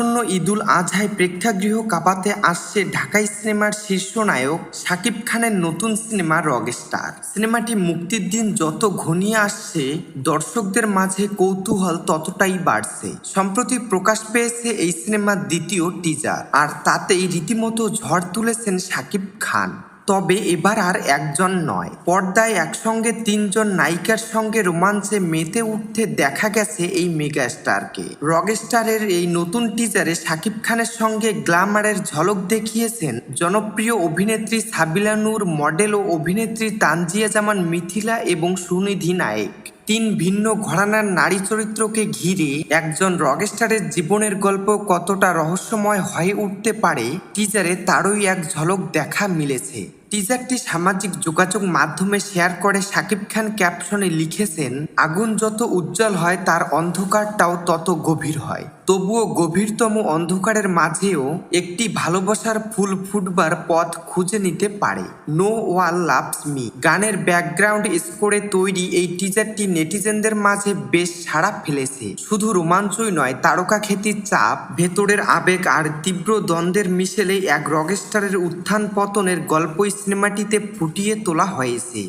আসন্ন ঈদুল আজহায় প্রেক্ষাগৃহ কাঁপাতে আসছে ঢাকাই সিনেমার শীর্ষ নায়ক শাকিব খানের নতুন সিনেমা রকস্টার। সিনেমাটি মুক্তির দিন যত ঘনিয়ে আসছে দর্শকদের মাঝে কৌতূহল ততটাই বাড়ছে। সম্প্রতি প্রকাশ পেয়েছে এই সিনেমার দ্বিতীয় টিজার, আর তাতেই রীতিমতো ঝড় তুলেছেন শাকিব খান। তবে এবার আর একজন নয়, পর্দায় একসঙ্গে তিনজন নায়িকার সঙ্গে রোমাঞ্চে মেতে উঠতে দেখা গেছে এই মেগাস্টারকে। রকস্টারের এই নতুন টিজারে শাকিব খানের সঙ্গে গ্ল্যামারের ঝলক দেখিয়েছেন জনপ্রিয় অভিনেত্রী সাবিলা নূর, মডেল ও অভিনেত্রী তানজিয়া জামান মিথিলা এবং সুনিধি নায়েক। তিন ভিন্ন ঘরানার নারী চরিত্রকে ঘিরে একজন রকস্টারের জীবনের গল্প কতটা রহস্যময় হয়ে উঠতে পারে টিজারে তারই এক ঝলক দেখা মিলেছে। টিজারটি সামাজিক যোগাযোগ মাধ্যমে শেয়ার করে শাকিব খান ক্যাপশনে লিখেছেন, আগুন যত উজ্জ্বল হয় তার অন্ধকারটাও তত গভীর হয়, তবুও গভীরতম অন্ধকারের মাঝেও একটি ভালোবাসার ফুল ফুটবার পথ খুঁজে নিতে পারে। নো ওয়ান লাভস মি গানের ব্যাকগ্রাউন্ড স্কোরে তৈরি এই টিজারটি নেটিজেনদের মাঝে বেশ সাড়া ফেলেছে। শুধু রোমাঞ্চই নয়, তারকা খ্যাতির চাপ, ভেতরের আবেগ আর তীব্র দ্বন্দ্বের মিশেলে এক রকস্টারের উত্থান পতনের গল্পই সিনেমাটিতে ফুটিয়ে তোলা হয়েছে।